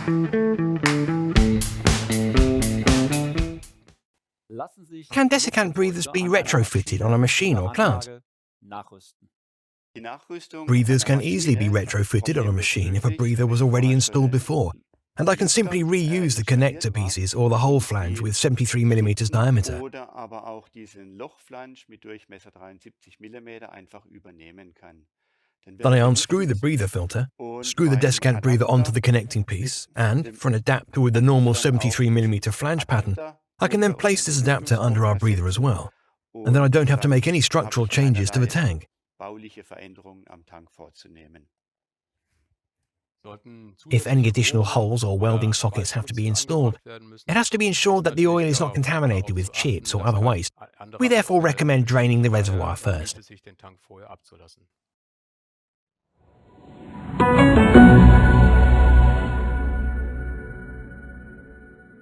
Can desiccant breathers be retrofitted on a machine or plant? Breathers can easily be retrofitted on a machine if a breather was already installed before, and I can simply reuse the connector pieces or the hole flange with 73mm diameter. Oder aber auch diesen Lochflansch mit Durchmesser 73 Millimeter einfach übernehmen kann. Then I unscrew the breather filter, screw the desiccant breather onto the connecting piece, and, for an adapter with the normal 73mm flange pattern, I can then place this adapter under our breather as well, and then I don't have to make any structural changes to the tank. Bauliche Veränderungen am Tank vorzunehmen. If any additional holes or welding sockets have to be installed, it has to be ensured that the oil is not contaminated with chips or other waste. We therefore recommend draining the reservoir first.